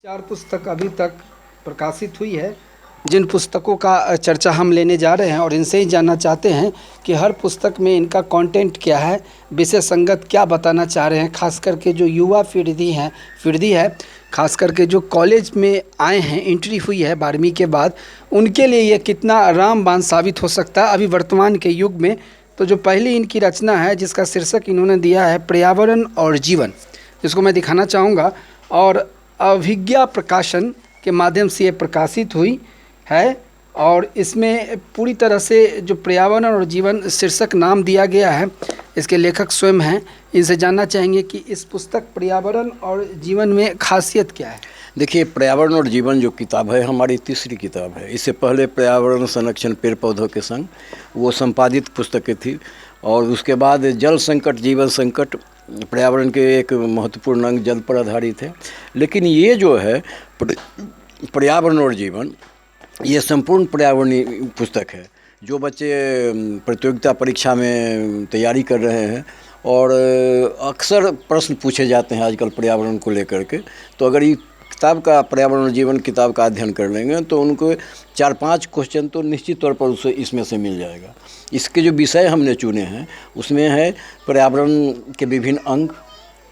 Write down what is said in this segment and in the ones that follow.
चार पुस्तक अभी तक प्रकाशित हुई है। जिन पुस्तकों का चर्चा हम लेने जा रहे हैं और इनसे ही जानना चाहते हैं कि हर पुस्तक में इनका कंटेंट क्या है, विषय संगत क्या बताना चाह रहे हैं। खास करके जो युवा पीढ़ी है, खास करके जो कॉलेज में आए हैं, एंट्री हुई है 12वीं के बाद, उनके लिए ये कितना रामबाण साबित हो सकता है अभी वर्तमान के युग में। तो जो पहली इनकी रचना है जिसका शीर्षक इन्होंने दिया है पर्यावरण और जीवन, जिसको मैं दिखाना चाहूँगा, और अभिज्ञा प्रकाशन के माध्यम से ये प्रकाशित हुई है। और इसमें पूरी तरह से जो पर्यावरण और जीवन शीर्षक नाम दिया गया है, इसके लेखक स्वयं हैं। इनसे जानना चाहेंगे कि इस पुस्तक पर्यावरण और जीवन में खासियत क्या है। देखिए, पर्यावरण और जीवन जो किताब है हमारी तीसरी किताब है। इससे पहले पर्यावरण संरक्षण पेड़ पौधों के संग वो संपादित पुस्तकें थी, और उसके बाद जल संकट जीवन संकट पर्यावरण के एक महत्वपूर्ण अंग जल पर आधारित है। लेकिन ये जो है पर्यावरण और जीवन, ये संपूर्ण पर्यावरणीय पुस्तक है। जो बच्चे प्रतियोगिता परीक्षा में तैयारी कर रहे हैं और अक्सर प्रश्न पूछे जाते हैं आजकल पर्यावरण को लेकर के, तो अगर ये किताब का पर्यावरण और जीवन किताब का अध्ययन कर लेंगे तो उनको 4-5 क्वेश्चन तो निश्चित तौर पर उसे इसमें से मिल जाएगा। इसके जो विषय हमने चुने हैं उसमें है पर्यावरण के विभिन्न अंग,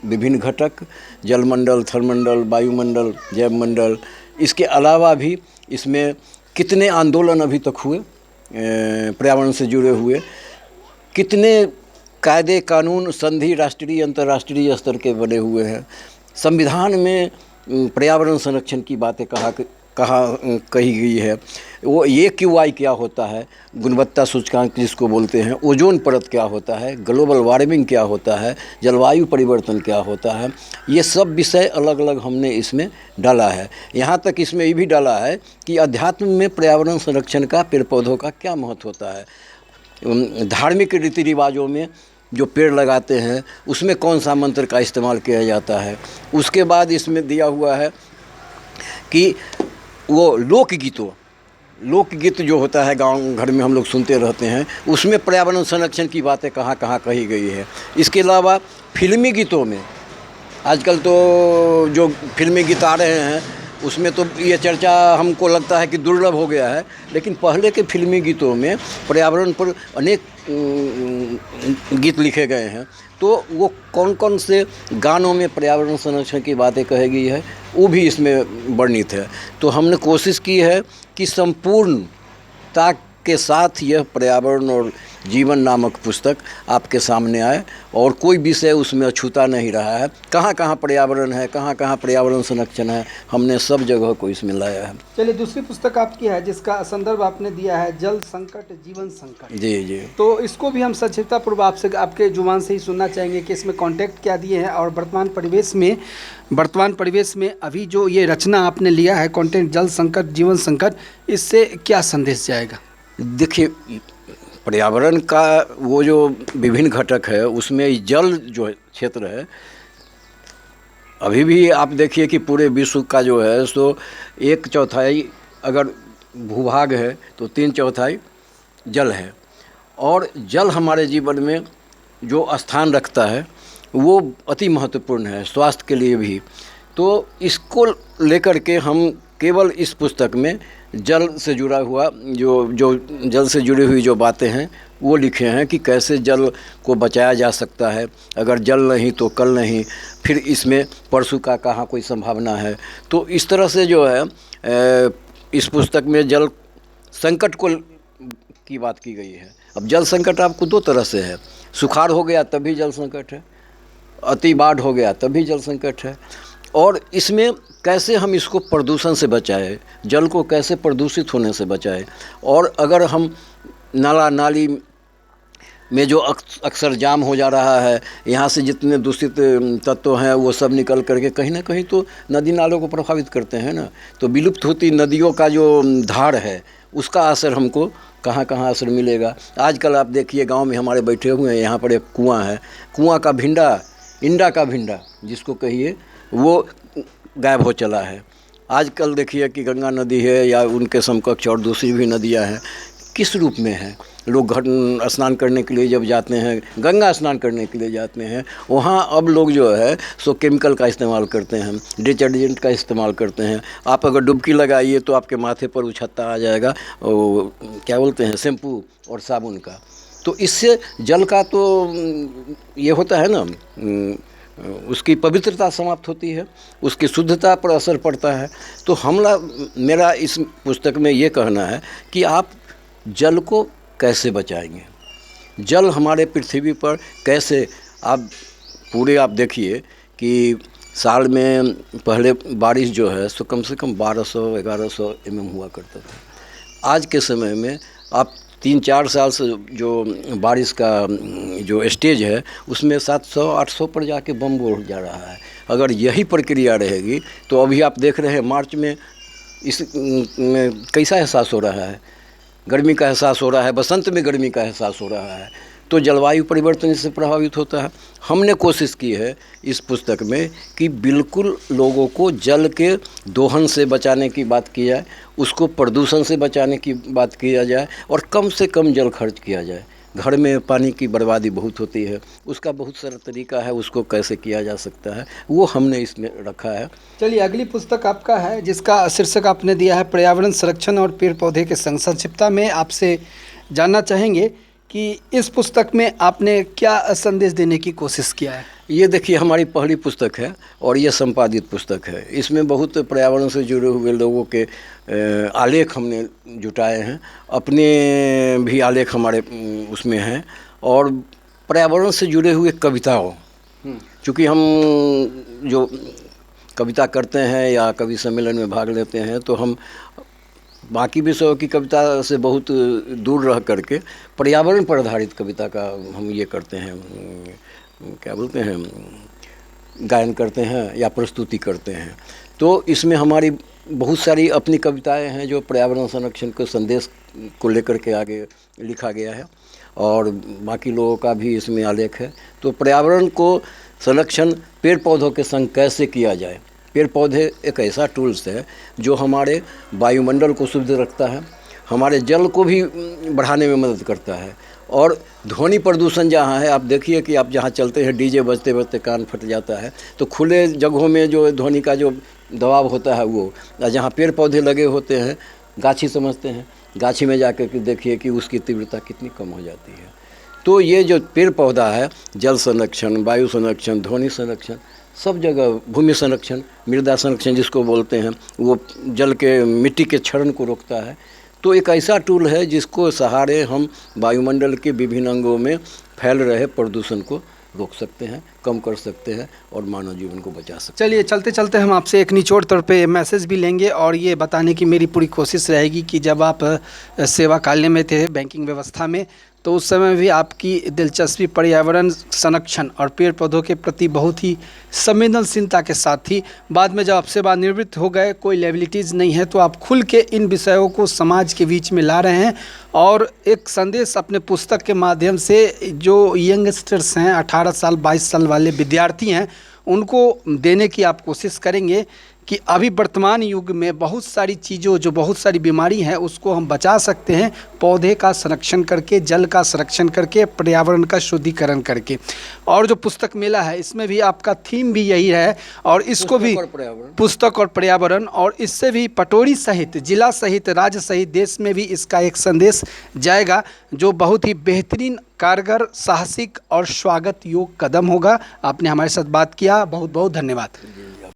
विभिन्न घटक, जलमंडल, थलमंडल, वायुमंडल, जैवमंडल। इसके अलावा भी इसमें कितने आंदोलन अभी तक हुए पर्यावरण से जुड़े हुए, कितने कायदे कानून संधि राष्ट्रीय अंतर्राष्ट्रीय स्तर के बने हुए हैं, संविधान में पर्यावरण संरक्षण की बातें कहाँ कही गई है, वो AQI क्या होता है, गुणवत्ता सूचकांक जिसको बोलते हैं, ओजोन परत क्या होता है, ग्लोबल वार्मिंग क्या होता है, जलवायु परिवर्तन क्या होता है। ये सब विषय अलग अलग हमने इसमें डाला है। यहाँ तक इसमें ये भी डाला है कि अध्यात्म में पर्यावरण संरक्षण का, पेड़ पौधों का क्या महत्व होता है। धार्मिक रीति रिवाजों में जो पेड़ लगाते हैं उसमें कौन सा मंत्र का इस्तेमाल किया जाता है। उसके बाद इसमें दिया हुआ है कि वो लोकगीत जो होता है गांव घर में हम लोग सुनते रहते हैं, उसमें पर्यावरण संरक्षण की बातें कहाँ कहाँ कही गई है। इसके अलावा फिल्मी गीतों में आजकल तो जो फिल्मी गीत आ रहे हैं उसमें तो ये चर्चा हमको लगता है कि दुर्लभ हो गया है, लेकिन पहले के फिल्मी गीतों में पर्यावरण पर अनेक गीत लिखे गए हैं। तो वो कौन कौन से गानों में पर्यावरण संरक्षण की बातें कही गई है वो भी इसमें वर्णित है। तो हमने कोशिश की है कि संपूर्णता के साथ यह पर्यावरण और जीवन नामक पुस्तक आपके सामने आए, और कोई विषय उसमें अछूता नहीं रहा है। कहाँ कहाँ पर्यावरण है, कहाँ कहाँ पर्यावरण संरक्षण है, हमने सब जगह को इसमें लाया है। चलिए, दूसरी पुस्तक आपकी है जिसका संदर्भ आपने दिया है जल संकट जीवन संकट। जी जी। तो इसको भी हम संक्षिप्ता पूर्व आपसे आपके जुबान से ही सुनना चाहेंगे कि इसमें कॉन्टेक्ट क्या दिए हैं, और वर्तमान परिवेश में अभी जो ये रचना आपने लिया है कॉन्टेंट जल संकट जीवन संकट, इससे क्या संदेश जाएगा। देखिए, पर्यावरण का वो जो विभिन्न घटक है उसमें जल जो क्षेत्र है, अभी भी आप देखिए कि पूरे विश्व का जो है सो 1/4 अगर भूभाग है तो 3/4 जल है। और जल हमारे जीवन में जो स्थान रखता है वो अति महत्वपूर्ण है स्वास्थ्य के लिए भी। तो इसको लेकर के हम केवल इस पुस्तक में जल से जुड़ा हुआ जो जल से जुड़ी हुई जो बातें हैं वो लिखे हैं कि कैसे जल को बचाया जा सकता है, अगर जल नहीं तो कल नहीं, फिर इसमें परसों का कहाँ कोई संभावना है। तो इस तरह से जो है इस पुस्तक में जल संकट की बात की गई है। अब जल संकट आपको 2 तरह से है, सुखाड़ हो गया तभी जल संकट है, अति बाढ़ हो गया तभी जल संकट है। और इसमें कैसे हम इसको प्रदूषण से बचाएं, जल को कैसे प्रदूषित होने से बचाएं, और अगर हम नाला नाली में जो अक्सर जाम हो जा रहा है, यहाँ से जितने दूषित तत्व हैं वो सब निकल करके कहीं ना कहीं तो नदी नालों को प्रभावित करते हैं ना। तो विलुप्त होती नदियों का जो धार है उसका असर हमको कहाँ कहाँ असर मिलेगा। आजकल आप देखिए गांव में हमारे बैठे हुए हैं, यहाँ पर एक कुआं है, कुआं का भिंडा, इंडा का भिंडा जिसको कहिए, वो गायब हो चला है। आजकल देखिए कि गंगा नदी है या उनके समकक्ष और दूसरी भी नदियां हैं, किस रूप में है। लोग घर स्नान करने के लिए जब जाते हैं, गंगा स्नान करने के लिए जाते हैं, वहाँ अब लोग जो है सो केमिकल का इस्तेमाल करते हैं, डिटर्जेंट का इस्तेमाल करते हैं। आप अगर डुबकी लगाइए तो आपके माथे पर उछत्ता आ जाएगा, क्या बोलते हैं, शैम्पू और साबुन का। तो इससे जल का तो ये होता है ना, उसकी पवित्रता समाप्त होती है, उसकी शुद्धता पर असर पड़ता है। तो मेरा इस पुस्तक में ये कहना है कि आप जल को कैसे बचाएंगे, जल हमारे पृथ्वी पर कैसे, आप देखिए कि साल में पहले बारिश जो है सो कम से कम 1200-1100 mm हुआ करता था। आज के समय में आप 3-4 साल से जो बारिश का जो स्टेज है उसमें 700-800 पर जाके बम बढ़ जा रहा है। अगर यही प्रक्रिया रहेगी तो अभी आप देख रहे हैं मार्च में इस कैसा एहसास हो रहा है, गर्मी का एहसास हो रहा है, बसंत में गर्मी का एहसास हो रहा है। तो जलवायु परिवर्तन इससे प्रभावित होता है। हमने कोशिश की है इस पुस्तक में कि बिल्कुल लोगों को जल के दोहन से बचाने की बात की जाए, उसको प्रदूषण से बचाने की बात किया जाए और कम से कम जल खर्च किया जाए। घर में पानी की बर्बादी बहुत होती है, उसका बहुत सारा तरीका है, उसको कैसे किया जा सकता है वो हमने इसमें रखा है। चलिए, अगली पुस्तक आपका है जिसका शीर्षक आपने दिया है पर्यावरण संरक्षण और पेड़ पौधे के संग। संक्षिप्तता में आपसे जानना चाहेंगे कि इस पुस्तक में आपने क्या संदेश देने की कोशिश किया है। ये देखिए, हमारी पहली पुस्तक है और ये संपादित पुस्तक है। इसमें बहुत पर्यावरण से जुड़े हुए लोगों के आलेख हमने जुटाए हैं, अपने भी आलेख हमारे उसमें हैं, और पर्यावरण से जुड़े हुए कविताओं, चूँकि हम जो कविता करते हैं या कवि सम्मेलन में भाग लेते हैं तो हम बाकी विषयों की कविता से बहुत दूर रह करके पर्यावरण पर आधारित कविता का हम ये करते हैं, क्या बोलते हैं, गायन करते हैं या प्रस्तुति करते हैं। तो इसमें हमारी बहुत सारी अपनी कविताएं हैं जो पर्यावरण संरक्षण के संदेश को लेकर के आगे लिखा गया है, और बाकी लोगों का भी इसमें आलेख है। तो पर्यावरण को संरक्षण पेड़ पौधों के संग कैसे किया जाए। पेड़ पौधे एक ऐसा टूल्स है जो हमारे वायुमंडल को शुद्ध रखता है, हमारे जल को भी बढ़ाने में मदद करता है। और ध्वनि प्रदूषण जहाँ है, आप देखिए कि आप जहाँ चलते हैं डीजे बजते बजते कान फट जाता है, तो खुले जगहों में जो ध्वनि का जो दबाव होता है वो, जहाँ पेड़ पौधे लगे होते हैं, गाछी समझते हैं, गाछी में जाकर के देखिए कि उसकी तीव्रता कितनी कम हो जाती है। तो ये जो पेड़ पौधा है, जल संरक्षण, वायु संरक्षण, ध्वनि संरक्षण, सब जगह, भूमि संरक्षण, मृदा संरक्षण जिसको बोलते हैं, वो जल के मिट्टी के क्षरण को रोकता है। तो एक ऐसा टूल है जिसको सहारे हम वायुमंडल के विभिन्न अंगों में फैल रहे प्रदूषण को रोक सकते हैं, कम कर सकते हैं और मानव जीवन को बचा सकते हैं। चलिए, चलते चलते हम आपसे एक निचोड़ तौर पे मैसेज भी लेंगे, और ये बताने की मेरी पूरी कोशिश रहेगी कि जब आप सेवा काल में थे बैंकिंग व्यवस्था में, तो उस समय भी आपकी दिलचस्पी पर्यावरण संरक्षण और पेड़ पौधों के प्रति बहुत ही संवेदनशीलता के साथ थी। बाद में जब आप सेवानिवृत्त हो गए, कोई लायबिलिटीज़ नहीं है, तो आप खुल के इन विषयों को समाज के बीच में ला रहे हैं और एक संदेश अपने पुस्तक के माध्यम से जो यंगस्टर्स हैं, 18 साल 22 साल वाले विद्यार्थी हैं, उनको देने की आप कोशिश करेंगे कि अभी वर्तमान युग में बहुत सारी चीज़ों, जो बहुत सारी बीमारी हैं, उसको हम बचा सकते हैं पौधे का संरक्षण करके, जल का संरक्षण करके, पर्यावरण का शुद्धिकरण करके। और जो पुस्तक मेला है, इसमें भी आपका थीम भी यही है, और इसको भी पुस्तक और पर्यावरण, और इससे भी पटोरी सहित, जिला सहित, राज्य सहित देश में भी इसका एक संदेश जाएगा जो बहुत ही बेहतरीन, कारगर, साहसिक और स्वागत योग्य कदम होगा। आपने हमारे साथ बात किया, बहुत बहुत धन्यवाद।